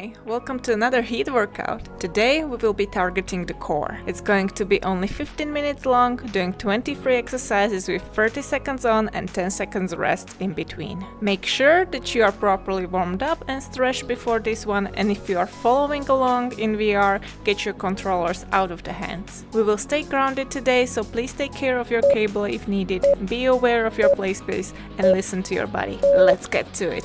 Hi, welcome to another HIIT workout. Today we will be targeting the core. It's going to be only 15 minutes long, doing 20 free exercises with 30 seconds on and 10 seconds rest in between. Make sure that you are properly warmed up and stretched before this one, and if you are following along in VR, get your controllers out of the hands. We will stay grounded today, so please take care of your cable if needed, be aware of your play space and listen to your body. Let's get to it.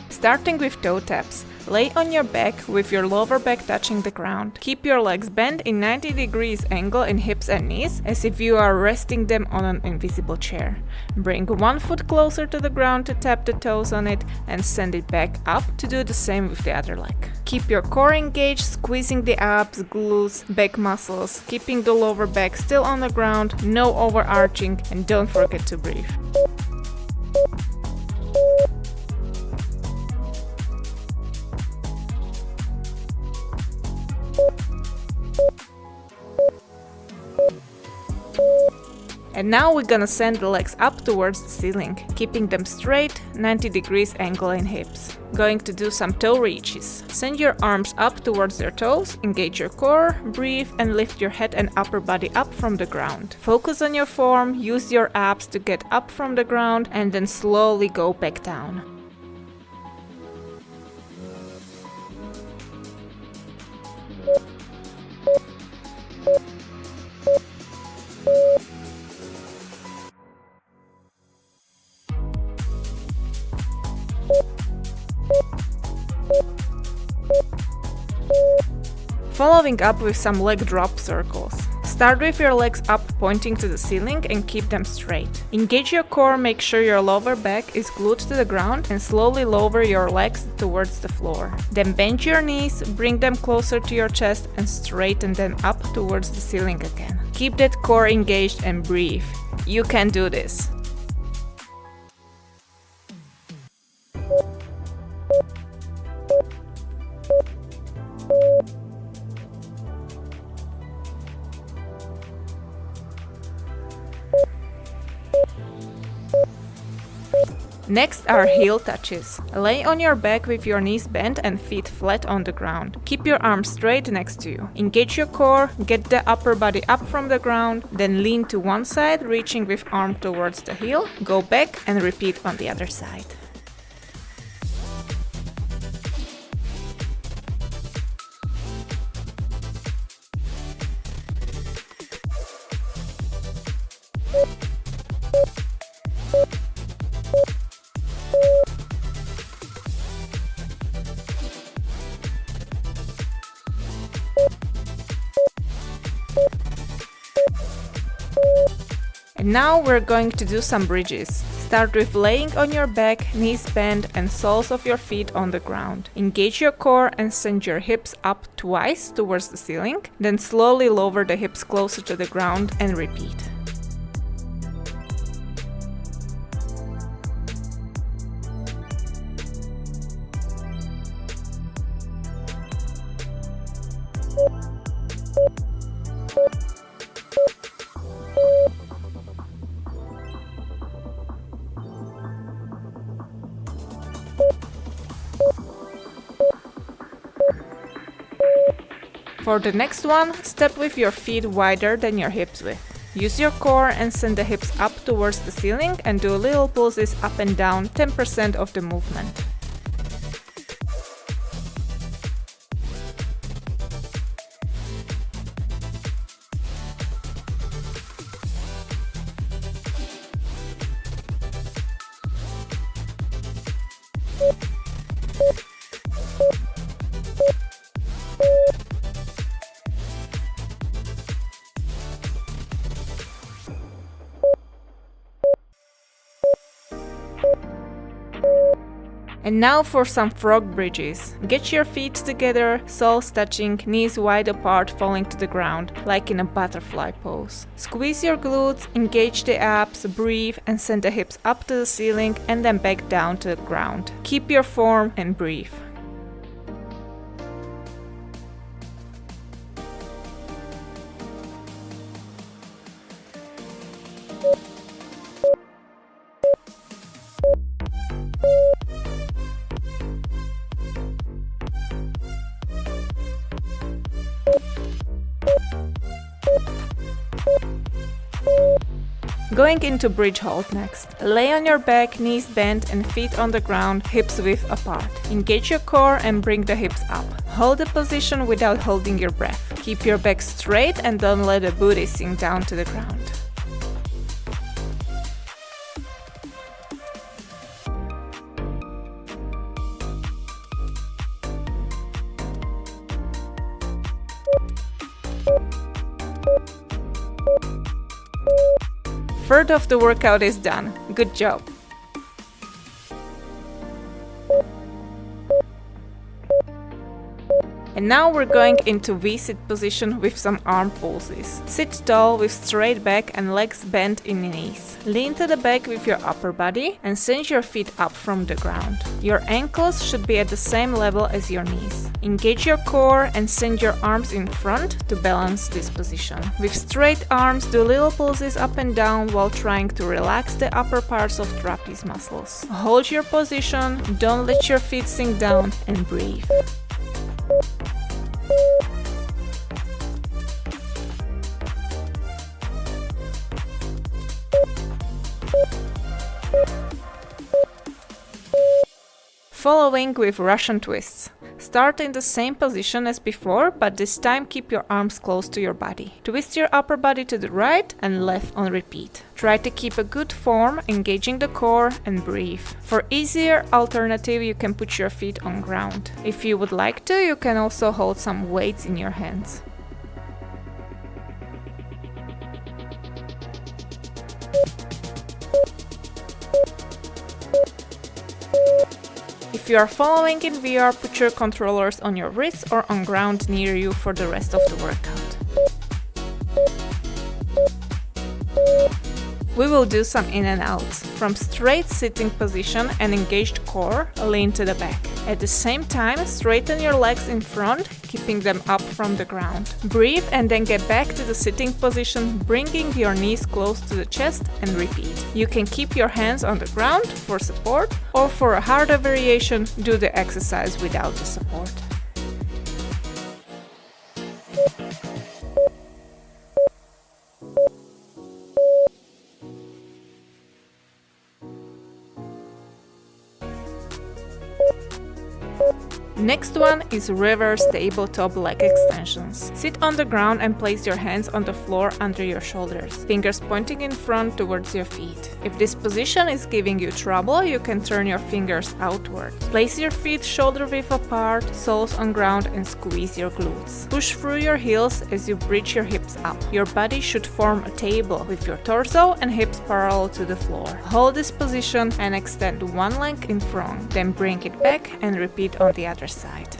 Starting with toe taps. Lay on your back with your lower back touching the ground. Keep your legs bent in 90 degrees angle in hips and knees, as if you are resting them on an invisible chair. Bring one foot closer to the ground to tap the toes on it and send it back up to do the same with the other leg. Keep your core engaged, squeezing the abs, glutes, back muscles, keeping the lower back still on the ground, no overarching, and don't forget to breathe. And now we're gonna send the legs up towards the ceiling, keeping them straight, 90 degrees angle in hips. Going to do some toe reaches. Send your arms up towards your toes, engage your core, breathe and lift your head and upper body up from the ground. Focus on your form, use your abs to get up from the ground and then slowly go back down. Following up with some leg drop circles. Start with your legs up pointing to the ceiling and keep them straight. Engage your core, make sure your lower back is glued to the ground and slowly lower your legs towards the floor. Then bend your knees, bring them closer to your chest and straighten them up towards the ceiling again. Keep that core engaged and breathe. You can do this. Next are heel touches. Lay on your back with your knees bent and feet flat on the ground. Keep your arms straight next to you. Engage your core, get the upper body up from the ground, then lean to one side, reaching with arm towards the heel. Go back and repeat on the other side. And now we're going to do some bridges. Start with laying on your back, knees bent and soles of your feet on the ground. Engage your core and send your hips up twice towards the ceiling, then slowly lower the hips closer to the ground and repeat. For the next one, step with your feet wider than your hips width. Use your core and send the hips up towards the ceiling and do little pulses up and down 10% of the movement. And now for some frog bridges. Get your feet together, soles touching, knees wide apart, falling to the ground, like in a butterfly pose. Squeeze your glutes, engage the abs, breathe and send the hips up to the ceiling and then back down to the ground. Keep your form and breathe. Going into bridge hold next. Lay on your back, knees bent and feet on the ground, hips width apart. Engage your core and bring the hips up. Hold the position without holding your breath. Keep your back straight and don't let the booty sink down to the ground. Third of the workout is done. Good job! And now we're going into V-sit position with some arm pulses. Sit tall with straight back and legs bent in the knees. Lean to the back with your upper body and send your feet up from the ground. Your ankles should be at the same level as your knees. Engage your core and send your arms in front to balance this position. With straight arms, do little pulses up and down while trying to relax the upper parts of trapeze muscles. Hold your position, don't let your feet sink down, and breathe. Following with Russian twists. Start in the same position as before, but this time keep your arms close to your body. Twist your upper body to the right and left on repeat. Try to keep a good form, engaging the core, and breathe. For easier alternative, you can put your feet on ground. If you would like to, you can also hold some weights in your hands. If you are following in VR, put your controllers on your wrists or on ground near you for the rest of the workout. We will do some in and outs. From straight sitting position and engaged core, lean to the back. At the same time, straighten your legs in front, keeping them up from the ground. Breathe and then get back to the sitting position, bringing your knees close to the chest, and repeat. You can keep your hands on the ground for support, or for a harder variation, do the exercise without the support. Next one is reverse tabletop leg extensions. Sit on the ground and place your hands on the floor under your shoulders, fingers pointing in front towards your feet. If this position is giving you trouble, you can turn your fingers outward. Place your feet shoulder width apart, soles on ground, and squeeze your glutes. Push through your heels as you bridge your hips up. Your body should form a table with your torso and hips parallel to the floor. Hold this position and extend one leg in front, then bring it back and repeat on the other side.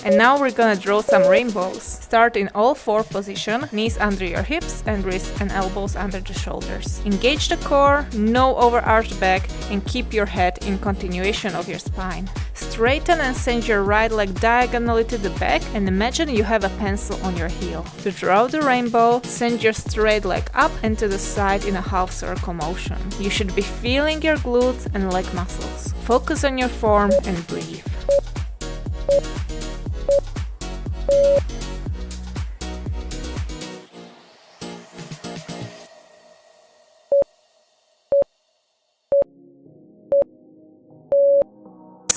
And now we're gonna draw some rainbows. Start in all four position, knees under your hips and wrists and elbows under the shoulders. Engage the core, no overarched back, and keep your head in continuation of your spine. Straighten and send your right leg diagonally to the back and imagine you have a pencil on your heel. To draw the rainbow, send your straight leg up and to the side in a half circle motion. You should be feeling your glutes and leg muscles. Focus on your form and breathe.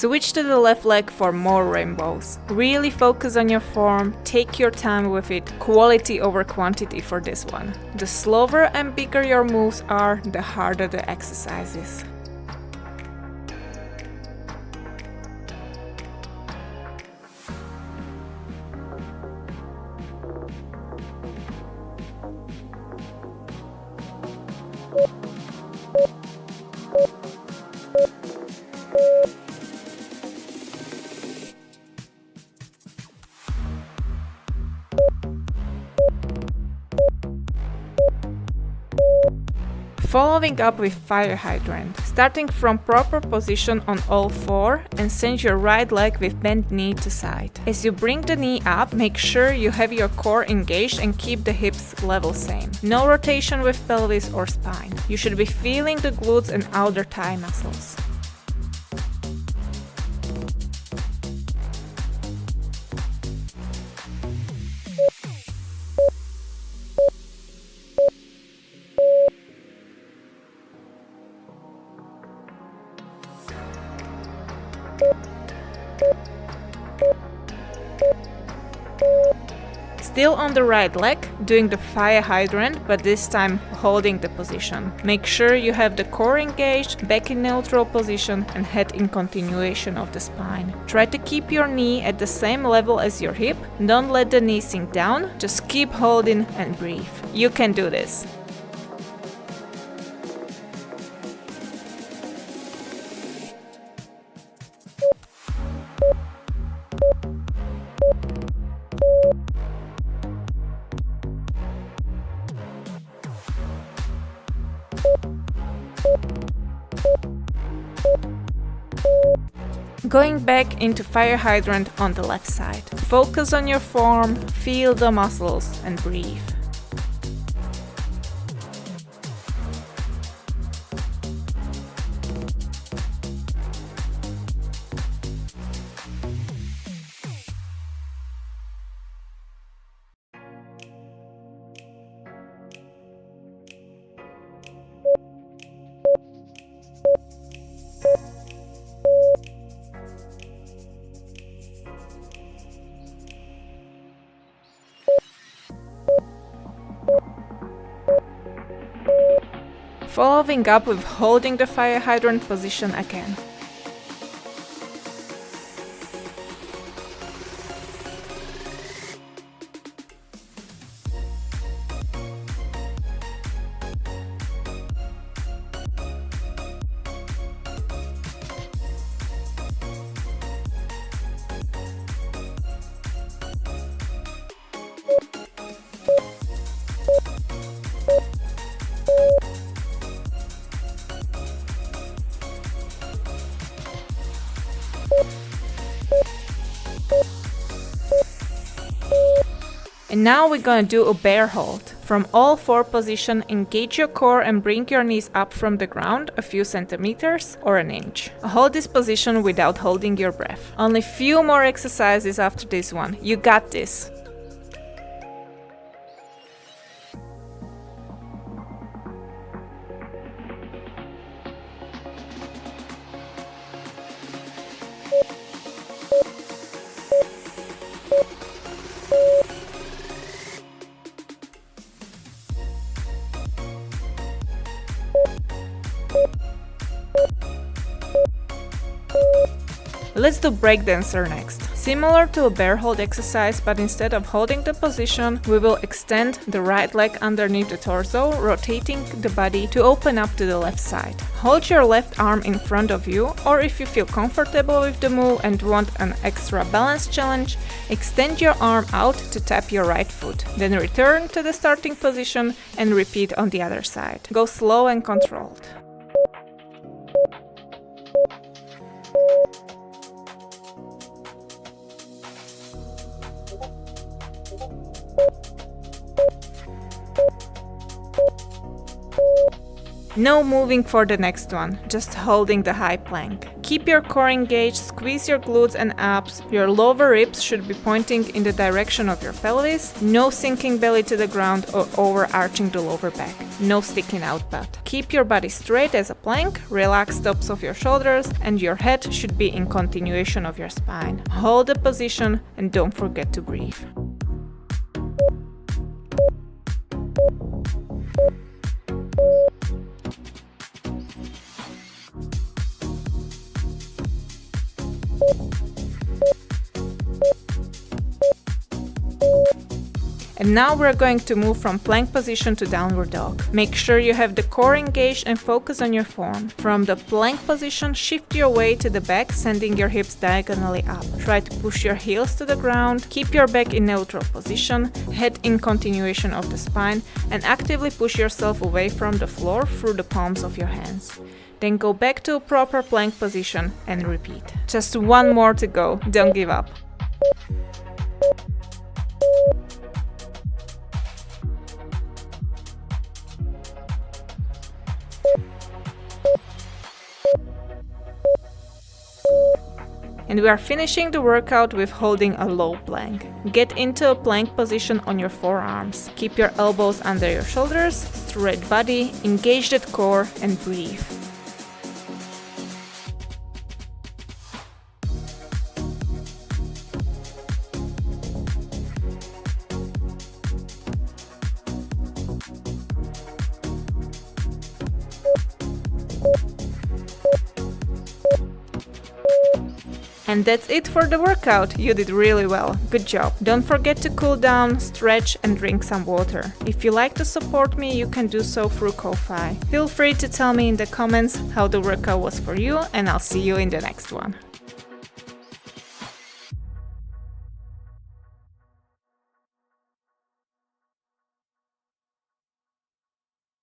Switch to the left leg for more rainbows. Really focus on your form, take your time with it, quality over quantity for this one. The slower and bigger your moves are, the harder the exercise is. Following up with fire hydrant. Starting from proper position on all four and send your right leg with bent knee to side. As you bring the knee up, make sure you have your core engaged and keep the hips level same. No rotation with pelvis or spine. You should be feeling the glutes and outer thigh muscles. Still on the right leg, doing the fire hydrant, but this time holding the position. Make sure you have the core engaged, back in neutral position and head in continuation of the spine. Try to keep your knee at the same level as your hip. Don't let the knee sink down, just keep holding and breathe. You can do this. Going back into fire hydrant on the left side. Focus on your form, feel the muscles and breathe. Following up with holding the fire hydrant position again. And now we're gonna do a bear hold. From all four positions, engage your core and bring your knees up from the ground a few centimeters or an inch. Hold this position without holding your breath. Only few more exercises after this one. You got this. Let's do breakdancer next. Similar to a bear hold exercise, but instead of holding the position, we will extend the right leg underneath the torso, rotating the body to open up to the left side. Hold your left arm in front of you, or if you feel comfortable with the move and want an extra balance challenge, extend your arm out to tap your right foot. Then return to the starting position and repeat on the other side. Go slow and controlled. No moving for the next one, just holding the high plank. Keep your core engaged, squeeze your glutes and abs. Your lower ribs should be pointing in the direction of your pelvis. No sinking belly to the ground or overarching the lower back. No sticking out butt. Keep your body straight as a plank, relax tops of your shoulders, and your head should be in continuation of your spine. Hold the position and don't forget to breathe. And now we're going to move from plank position to downward dog. Make sure you have the core engaged and focus on your form. From the plank position, shift your weight to the back, sending your hips diagonally up. Try to push your heels to the ground, keep your back in neutral position, head in continuation of the spine, and actively push yourself away from the floor through the palms of your hands. Then go back to a proper plank position and repeat. Just one more to go, don't give up. And we are finishing the workout with holding a low plank. Get into a plank position on your forearms. Keep your elbows under your shoulders, straight body, engage that core and breathe. And that's it for the workout. You did really well. Good job. Don't forget to cool down, stretch and drink some water. If you like to support me, you can do so through Ko-Fi. Feel free to tell me in the comments how the workout was for you, and I'll see you in the next one.